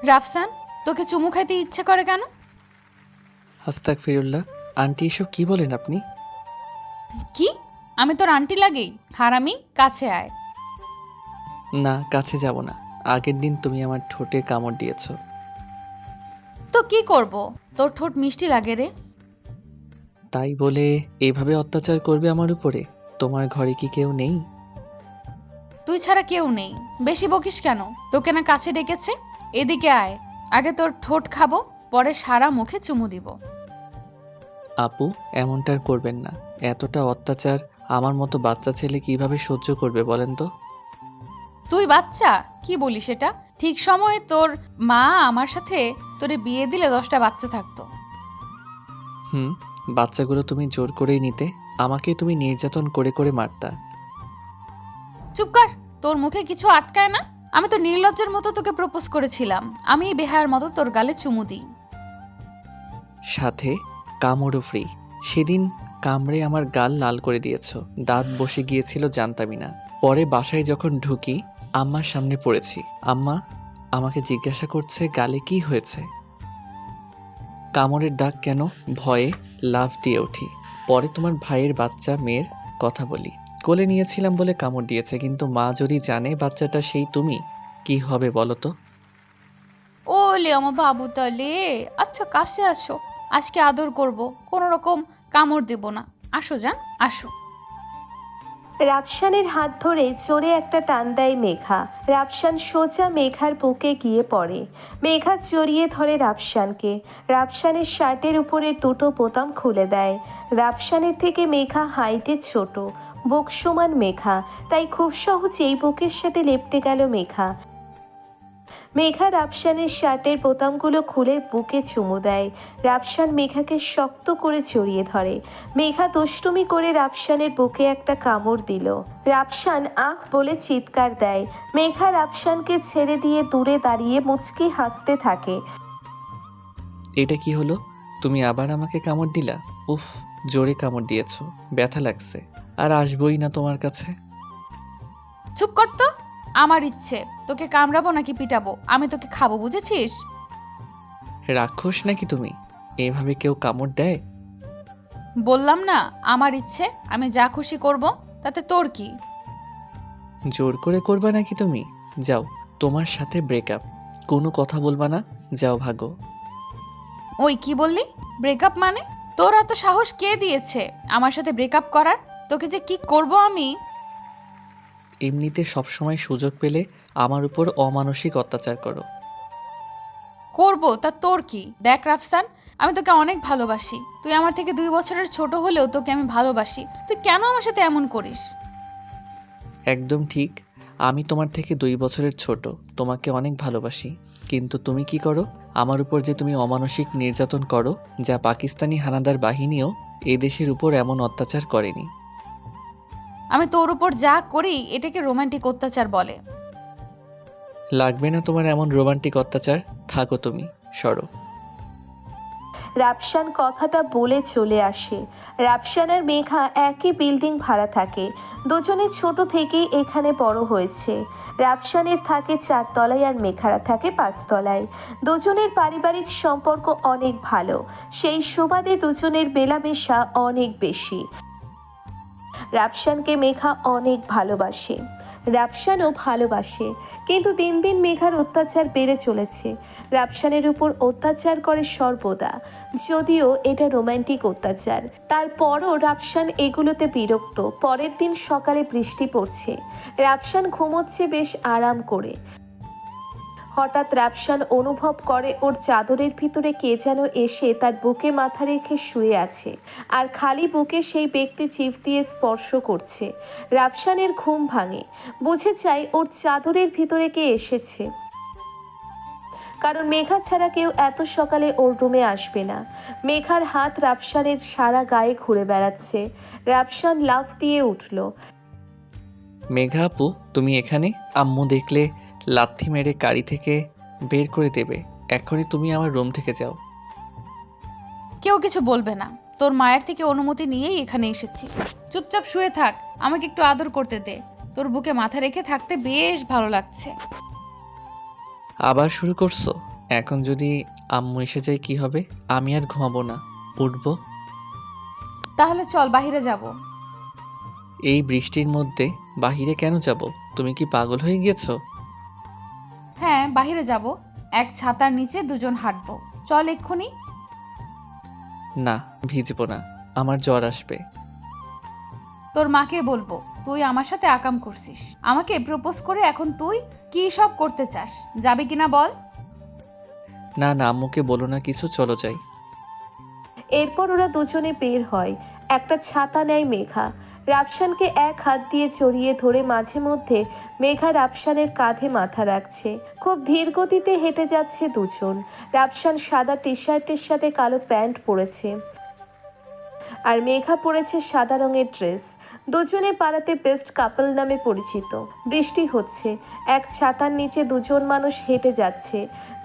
রাফসান, তোকে চুমু খাইতে ইচ্ছে করে কেন? আস্তাগফিরুল্লাহ। আন্টি এসব কি বলেন আপনি? কি? আমি তোর আন্টি লাগি? হারামি, কাছে আয়। না, কাছে যাব না। আগের দিন তুমি আমার ঠোঁটে কামড় দিয়েছো। তো কি করব? তোর ঠোঁট মিষ্টি লাগে রে। তাই বলে এভাবে অত্যাচার করবে আমার উপরে? তোমার ঘরে কি কেউ নেই? তুই ছাড়া কেউ নেই। বেশি বকিস কেন? তোকে না কাছে ডেকেছে? এদিকে আয়। আগে তোর ঠোঁট খাবো, পরে সারা মুখে চুমু দিব। আপু, এমনটা আর করবেন না। এতটা অত্যাচার আমার মতো বাচ্চা ছেলে কিভাবে সহ্য করবে বলেন তো? তুই বাচ্চা? কি বলিস এটা? ঠিক সময়ে তোর মা আমার সাথে তোরে বিয়ে দিলে 10টা বাচ্চা থাকতো। হুম, বাচ্চাগুলো তুমি জোর করেই নিতে। আমাকে তুমি নির্যাতন করে করে মারতা। চুপ কর। তোর মুখে কিছু আটকায় না? আমি তো নির্লজ্জের মতো তোকে প্রপোজ করেছিলাম। আমি বেহায়ার মতো তোর গালে চুমু দিই। সাথে কামড়ও ফ্রি। সেদিন কামড়ে আমার গাল লাল করে দিয়েছো। দাঁত বসে গিয়েছিল জানতামই না। পরে বাসায় যখন ঢুকি আম্মার সামনে পড়েছি। আম্মা আমাকে জিজ্ঞাসা করছে গালে কি হয়েছে। কামড়ের দাগ কেন? ভয়ে লাফ দিয়ে উঠি। পরে তোমার ভাইয়ের বাচ্চা মেয়ের কথা বলি। কোলে নিয়েছিলাম বলে কামড় দিয়েছে, কিন্তু মা যদি জানে বাচ্চাটা সেই তুমি, কি হবে বলো তো? ওলে আমার বাবু তালে। আচ্ছা, কাছে আসো। আজকে আদর করব, কোনো রকম কামড় দেব না। আসো জান, আসো। রাফসানের হাত ধরে জোরে একটা টান দেয় মেঘা। রাফসান সোজা মেঘার বুকে গিয়ে পড়ে। মেঘা জড়িয়ে ধরে রাফসানকে। রাফসানের শার্টের উপরের দুটো বোতাম খুলে দেয়। রাফসানের থেকে মেঘা হাইটে ছোট, বুক সমান মেঘা, তাই খুব সহজেই বুকের সাথে লেপ্টে গেল মেঘা। মেঘা রাফসানের শার্টের বোতামগুলো খুলে বুকে চুমু দেয়। রাফসান মেঘাকে শক্ত করে জড়িয়ে ধরে। মেঘা দুষ্টুমি করে রাফসানের বুকে একটা কামড় দিল। রাফসান আহ বলে চিৎকার দেয়। মেঘা রাফসানকে ছেড়ে দিয়ে দূরে দাঁড়িয়ে মুচকি হাসতে থাকে। এটা কি হলো? তুমি আবার আমাকে কামড় দিলা? উফ, জোরে কামড় দিয়েছো, ব্যথা লাগছে। আর আসবই না তোমার কাছে। চুপ কর তো। আমার ইচ্ছে, তোকে কামড়াবো নাকি পিটাবো আমি তোকে খাবো, বুঝেছিস? রাক্ষস নাকি তুমি? এভাবে কেউ কামড় দেয়? বললাম না আমার ইচ্ছে, আমি যা খুশি করব। তাতে তোর কি? জোর করে করবা নাকি তুমি? যাও, তোমার সাথে ব্রেকআপ। কোনো কথা বলবা না, যাও ভাগো। ওই কি বললি? ব্রেকআপ মানে? তোর এত সাহস কে দিয়েছে আমার সাথে ব্রেকআপ করার? তোকে যে কি করব আমি! এমনিতে সবসময় সুযোগ পেলে আমার উপর অমানসিক অত্যাচার করো। করব তা তোর কি? দেখ রাফসান, আমি তোকে অনেক ভালোবাসি। তুই আমার থেকে 2 বছরের ছোট হলেও তোকে আমি ভালোবাসি। তুই কেন আমার সাথে এমন করিস? একদম ঠিক। আমি তোমার থেকে 2 বছরের ছোট, তোমাকে অনেক ভালোবাসি। কিন্তু তুমি কি করো? আমার উপর যে তুমি অমানসিক নির্যাতন করো, যা পাকিস্তানি হানাদার বাহিনীও এ দেশের উপর এমন অত্যাচার করেনি। আমি তোর উপর যা করি এটাকে রোমান্টিক অত্যাচার বলে। লাগবে না তোমার এমন রোমান্টিক অত্যাচার। থাকো তুমি, সরো। রাফসান কথাটা বলে চলে আসে। রাফসান আর মেঘা একই বিল্ডিং ভাড়া থাকে। দুজনে ছোট থেকেই এখানে বড় হয়েছে। রাফসানের থাকে 4 তলায় আর মেঘারা থাকে 5 তলায়। দুজনের পারিবারিক সম্পর্ক অনেক ভালো, সেই সুবাদে দুজনের মেলামেশা অনেক বেশি। রাফসানকে মেঘা অনেক ভালোবাসে, রাফসানও ভালোবাসে। কিন্তু দিন দিন মেঘার অত্যাচার বেড়ে চলেছে। রাফসানের উপর অত্যাচার করে সর্বদা, যদিও এটা রোমান্টিক অত্যাচার। তারপরও রাফসান এগুলোতে বিরক্ত। পরের দিন সকালে বৃষ্টি পড়ছে। রাফসান ঘুমোচ্ছে বেশ আরাম করে। হঠাৎ রাফসান অনুভব করে ওর চাদরের ভিতরে কে যেন এসে তার বুকে মাথা রেখে শুয়ে আছে, আর খালি বুকে সেই ব্যক্তি চিপ দিয়ে স্পর্শ করছে। রাফসানের ঘুম ভাঙে, বুঝে যায় ওর চাদরের ভিতরে কে এসেছে। কারণ মেঘা ছাড়া কেউ এত সকালে ওর রুমে আসবে না। মেঘার হাত রাফসানের সারা গায়ে ঘুরে বেড়াচ্ছে। রাফসান লাফ দিয়ে উঠল। মেঘা আপু, তুমি এখানে? আম্মু দেখলে লাথি মেরে গাড়ি থেকে বের করে দেবে। এখনই তুমি আমার রুম থেকে যাও। কেউ কিছু বলবে না। তোর মায়ের থেকে অনুমতি নিয়েই এখানে এসেছি। চুপচাপ শুয়ে থাক, আমাকে একটু আদর করতে দে। তোর বুকে মাথা রেখে থাকতে বেশ ভালো লাগছে। আবার শুরু করছো? এখন যদি আম্মু এসে যায় কি হবে? আমি আর ঘুমাবো না, উঠবো। তাহলে চল বাইরে যাব। এই বৃষ্টির মধ্যে বাহিরে কেন যাব? তুমি কি পাগল হয়ে গিয়েছো? হ্যাঁ, বাইরে যাব। এক ছাতার নিচে দুজন হাঁটবো। চল এক্ষুনি। না, ভিজবো না, আমার জ্বর আসবে। তোর মাকে বলবো তুই আমার সাথে আকাম করছিস। আমাকে প্রপোজ করে এখন তুই কি সব করতে চাস? যাবি কিনা বল। না না, আম্মুকে বলো না কিছু, চলো যাই। এরপর ওরা দুজনে বের হয়। একটা ছাতা নেয় মেঘা। রাফসানকে এক হাত দিয়ে জড়িয়ে ধরে মাঝে মধ্যে মেঘা রাফসানের কাঁধে মাথা রাখছে। খুব ধীর গতিতে হেঁটে যাচ্ছে দুজন। রাফসান সাদা টি শার্টের সাথে কালো প্যান্ট পরেছে আর মেঘা পরেছে সাদা রঙের ড্রেস। দুজনে পাড়াতে বেস্ট কাপল নামে পরিচিত। বৃষ্টি হচ্ছে, এক ছাতার নিচে দুজন মানুষ হেঁটে যাচ্ছে।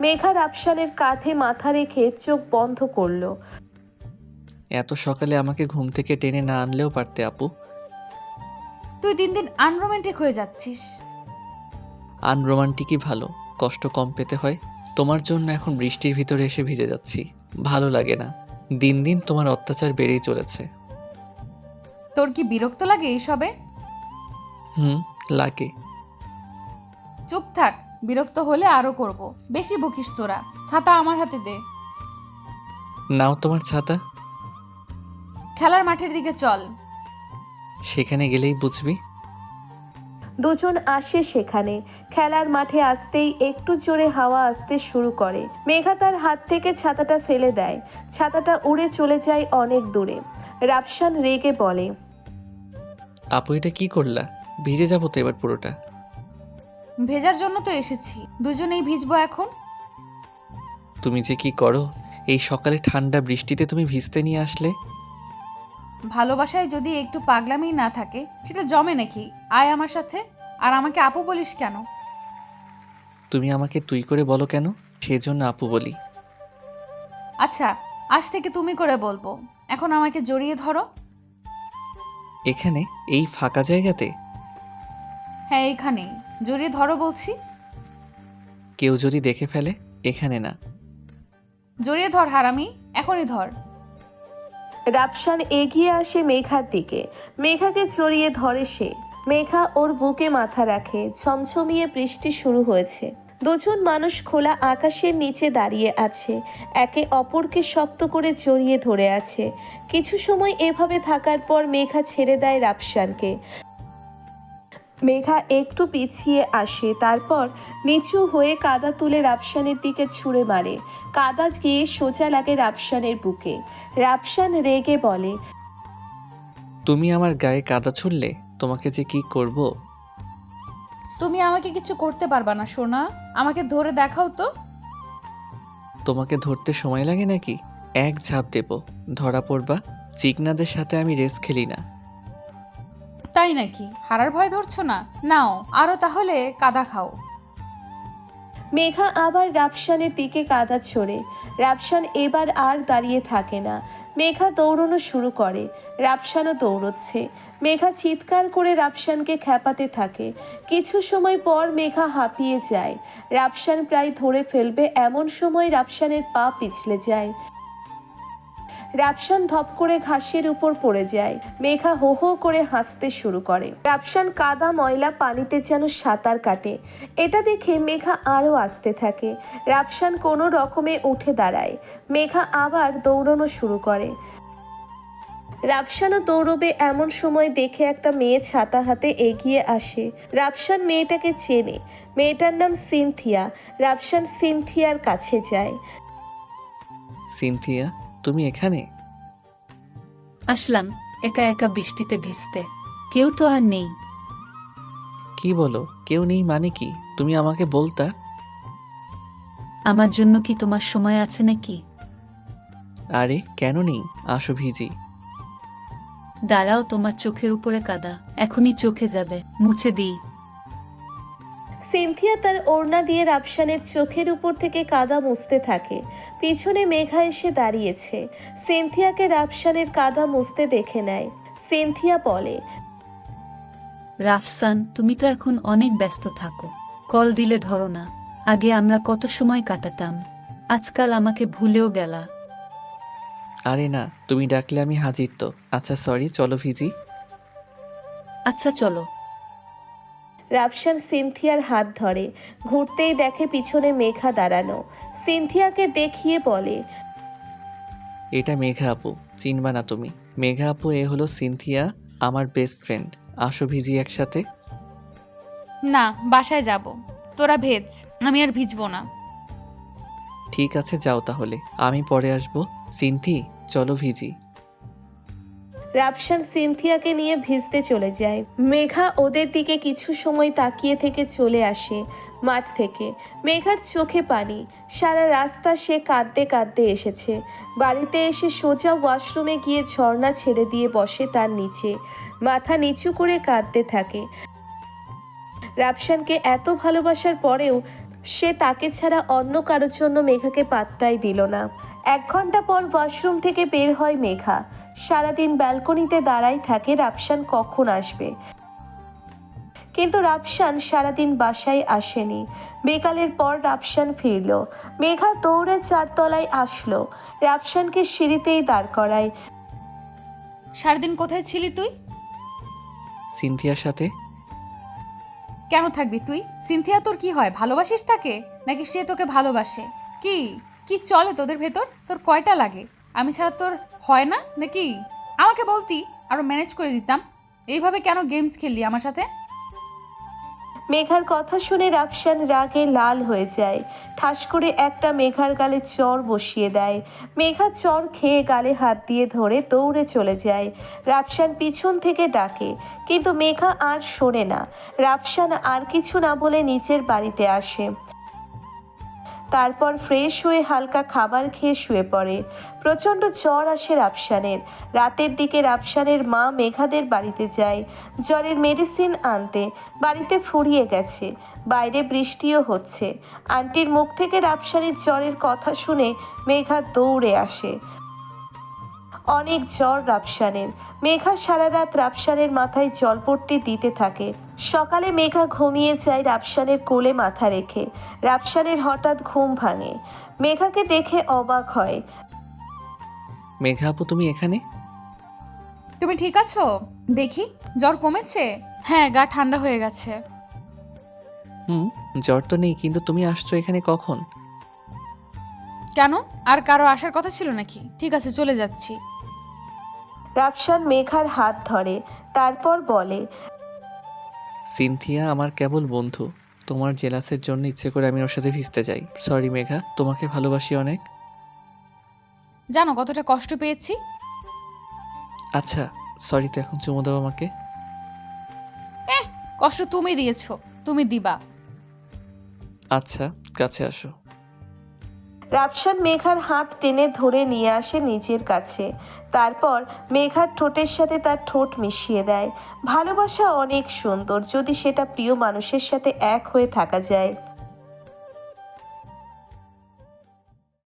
মেঘা রাফসানের কাঁধে মাথা রেখে চোখ বন্ধ করলো। এত সকালে আমাকে ঘুম থেকে টেনে না আনলেও পারতে আপু। তুই দিন দিন আনরোমান্টিক হয়ে যাচ্ছিস। আনরোমান্টিকই ভালো, কষ্ট কম পেতে হয়। তোমার জন্য এখন বৃষ্টির ভিতরে এসে ভিজে যাচ্ছি, ভালো লাগে না। দিন দিন তোমার অত্যাচার বেড়েই চলেছে। তোর কি বিরক্ত লাগে এইসবে? লাগে। চুপ থাক, বিরক্ত হলে আরো করব। বেশি বকিস তোরা। ছাতা আমার হাতে দে। নাও তোমার ছাতা। খেলার মাঠের দিকে চল। সেখানে গেলেই বুঝবি। দুজন আসে সেখানে। খেলার মাঠে আসতেই একটু জোরে হাওয়া আসতে শুরু করে। মেঘা তার হাত থেকে ছাতাটা ফেলে দেয়। ছাতাটা উড়ে চলে যায় অনেক দূরে। রাফসান রেগে বলে, আপু এটা কি করলা? ভিজে যাবো তো এবার পুরোটা। ভেজার জন্য তো এসেছি, দুজনেই ভিজবো এখন। তুমি যে কি করো, এই সকালে ঠান্ডা বৃষ্টিতে তুমি ভিজতে নিয়ে আসলে। ভালোবাসায় যদি একটু পাগলামি না থাকে সেটা জমে নাকি? আয় আমার সাথে। আর আমাকে আপু বলিস কেন? তুমি আমাকে তুই করে বলো কেন? সেজন্য আপু বলি। আচ্ছা, আজ থেকে তুমি করে বলবো। এখন আমাকে জড়িয়ে ধরো। এখানে এই ফাঁকা জায়গাতে? হ্যাঁ, এইখানেই জড়িয়ে ধরো বলছি। কেউ যদি দেখে ফেলে? এখানে না। জড়িয়ে ধর হারামি, এখনই ধর। রাফসান এগিয়ে আসে মেঘার দিকে। মেঘাকে জড়িয়ে ধরে সে। মেঘা ওর বুকে মাথা রাখে। ঝমঝমিয়ে বৃষ্টি শুরু হয়েছে। দুজন মানুষ খোলা আকাশের নিচে দাঁড়িয়ে আছে, একে অপরকে শক্ত করে জড়িয়ে ধরে আছে। কিছু সময় এভাবে থাকার পর মেঘা ছেড়ে দেয় রাফসানকে। মেঘা একটু পিছিয়ে আসে, তারপর নিচু হয়ে কাদা তুলে রাফসানের দিকে ছুঁড়ে মারে। কাদা গিয়ে সোজা লাগে রাফসানের বুকে। রাফসান রেগে বলে, তুমি আমার গায়ে কাদা ছুড়লে, তোমাকে যে কি করব। তুমি আমাকে কিছু করতে পারবা না সোনা। আমাকে ধরে দেখাও তো। তোমাকে ধরতে সময় লাগে নাকি? এক ঝাঁপ দেব, ধরা পড়বা। চিকনাদের সাথে আমি রেস খেলি না। তাই নাকি? হারার ভয় ধরছো না? নাও আরো তাহলে কাদা খাও। মেঘা আবার রাফসানের দিকে কাদা ছোড়ে। রাফসান এবার আর দাঁড়িয়ে থাকে না। মেঘা দৌড়ানো শুরু করে। রাফসানও দৌড়চ্ছে। মেঘা চিৎকার করে রাফসানকে খ্যাপাতে থাকে। কিছু সময় পর মেঘা হাঁপিয়ে যায়। রাফসান প্রায় ধরে ফেলবে এমন সময় রাফসানের পা পিছলে যায়। রাফসান ধপ করে ঘাসের উপর পড়ে যায়। মেঘা হো হো করে হাসতে শুরু করে। রাফসান কাদা ময়লা পানিতে যেন সাঁতার কাটে। এটা দেখে মেঘা আরও আসতে থাকে। রাফসান কোনো রকমে উঠে দাঁড়ায়। মেঘা আবার দৌড়ানো শুরু করে। রাফসানও দৌড়বে এমন সময় দেখে একটা মেয়ে ছাতা হাতে এগিয়ে আসে। রাফসান মেয়েটাকে চেনে। মেয়েটার নাম সিনথিয়া। রাফসান সিনথিয়ার কাছে যায়। সিনথিয়া, তুমি এখানে? আসলাম একা একা বৃষ্টিতে ভিজতে। কেউ তো আর নেই। কি বলো? কেউ নেই মানে কি? তুমি আমাকে বলতা। আমার জন্য কি তোমার সময় আছে নাকি? আরে কেন নেই, আসো ভিজি। দাঁড়াও, তোমার চোখের উপরে কাদা, এখনই চোখে যাবে, মুছে দিই। সিনথিয়া তার ওড়না দিয়ে রাফসানের চোখের উপর থেকে কাদা মুছতে থাকে। পিছনে মেঘা এসে দাঁড়িয়েছে। সিনথিয়াকে রাফসানের কাদা মুছতে দেখে নেয়। সিনথিয়া বলে, রাফসান, তুমি তো এখন অনেক ব্যস্ত থাকো, কল দিলে ধরো না। আগে আমরা কত সময় কাটাতাম, আজকাল আমাকে ভুলেও গেলা। আরে না, তুমি ডাকলে আমি হাজির তো। আচ্ছা সরি, চলো ভিজি। আচ্ছা চলো। রাফসান সিনথিয়ার হাত ধরে, ঘুরতেই দেখে পিছনে মেঘা দাঁড়ানো। সিনথিয়াকে দেখিয়ে বলে, এটা মেঘা আপু, চিনবা না তুমি? মেঘা আপু, এ হলো সিনথিয়া, আমার বেস্ট ফ্রেন্ড। আসো ভিজি একসাথে। না, বাসায় যাব। তোরা ভেজ, আমি আর ভিজবো না। ঠিক আছে যাও তাহলে, আমি পরে আসবো। সিনথি, চলো ভিজি। রাফসান সিনথিয়াকে নিয়ে ভিজতে চলে যায়। মেঘা ওদের দিকে কিছু সময় তাকিয়ে থেকে চলে আসে মাঠ থেকে। মেঘার চোখে পানি, সারা রাস্তা সে কাঁদতে কাঁদতে এসেছে। বাড়িতে এসে সোজা ওয়াশরুমে গিয়ে ঝর্ণা ছেড়ে দিয়ে বসে তার নিচে, মাথা নিচু করে কাঁদতে থাকে। রাফসানকে এত ভালোবাসার পরেও সে তাকে ছাড়া অন্য কারোর জন্য মেঘাকে পাত্তাই দিল না। 1 ঘন্টা পর ওয়াশরুম থেকে বের হয় মেঘা। সারাদিন ব্যালকনিতে দাঁড়াই থাকে রাফসান কখন আসবে, কিন্তু রাফসান সারাদিন বাসায় আসেনি। বিকালের পর রাফসান ফিরল। মেঘা দৌড়ে 4 তলায় আসলো, রাফসানকে সিঁড়িতেই দাঁড় করায়। সারাদিন কোথায় ছিলি তুই? সিনথিয়ার সাথে। কেন থাকবি তুই? সিনথিয়া তোর কি হয়, ভালোবাসিস তাকে নাকি সে তোকে ভালোবাসে? কি কি চলে তোদের ভেতর? তোর কয়টা লাগে? আমি ছাড়া তোর হয় না নাকি? আমাকে বলতি, আরো ম্যানেজ করে দিতাম। এইভাবে কেন গেমস খেললি আমার সাথে? মেঘার কথা শুনে রাফসান রাগে লাল হয়ে যায়। ঠাস করে একটা মেঘার গালে চর বসিয়ে দেয়। মেঘা চর খেয়ে গালে হাত দিয়ে ধরে দৌড়ে চলে যায়। রাফসান পিছন থেকে ডাকে, কিন্তু মেঘা আর শোনে না। রাফসান আর কিছু না বলে নিচের বাড়িতে আসে। তারপর ফ্রেশ হয়ে হালকা খাবার খেয়ে শুয়ে পড়ে। প্রচণ্ড জ্বর আসে রাফসানের। রাতের দিকে রাফসানের মা মেঘাদের বাড়িতে যায় জ্বরের মেডিসিন আনতে। বাড়িতে ফুরিয়ে গেছে, বাইরে বৃষ্টিও হচ্ছে। আন্টির মুখ থেকে রাফসানের জ্বরের কথা শুনে মেঘা দৌড়ে আসে। অনেক জ্বর রাফসানের। মেঘা সারা রাত রাফসানের মাথায় জলপট্টি দিতে থাকে। সকালে মেঘা ঘুমিয়ে যায় রাফসানের কোলে মাথা রেখে। রাফসানের হঠাৎ ঘুম ভাঙে, মেঘাকে দেখে অবাক হয়। মেঘা আপু, তুমি এখানে? তুমি ঠিক আছো? দেখি, জ্বর কমেছে? হ্যাঁ, গা ঠান্ডা হয়ে গেছে। হুম, জ্বর তো নেই, কিন্তু তুমি আসছো এখানে কখন? কেন, আর কারো আসার কথা ছিল নাকি? ঠিক আছে, চলে যাচ্ছি। রাফসান মেঘার হাত ধরে, তারপর বলে, সিনথিয়া আমার কেবল বন্ধু। তোমার জেলাসের জন্য ইচ্ছে করে আমি ওর সাথে ভিজতে যাই। সরি মেঘা, তোমাকে ভালোবাসি অনেক। জানো কতটা কষ্ট পেয়েছি? আচ্ছা সরি, তো এখন চুমু দাও আমাকে। কষ্ট তুমি দিয়েছো, তুমি দিবা। আচ্ছা, কাছে আসো। রাফসান মেঘার হাত টেনে ধরে নিয়ে আসে নিজের কাছে। তারপর মেঘার ঠোঁটের সাথে তার ঠোঁট মিশিয়ে দেয়। ভালোবাসা অনেক সুন্দর যদি সেটা প্রিয় মানুষের সাথে এক হয়ে থাকা যায়।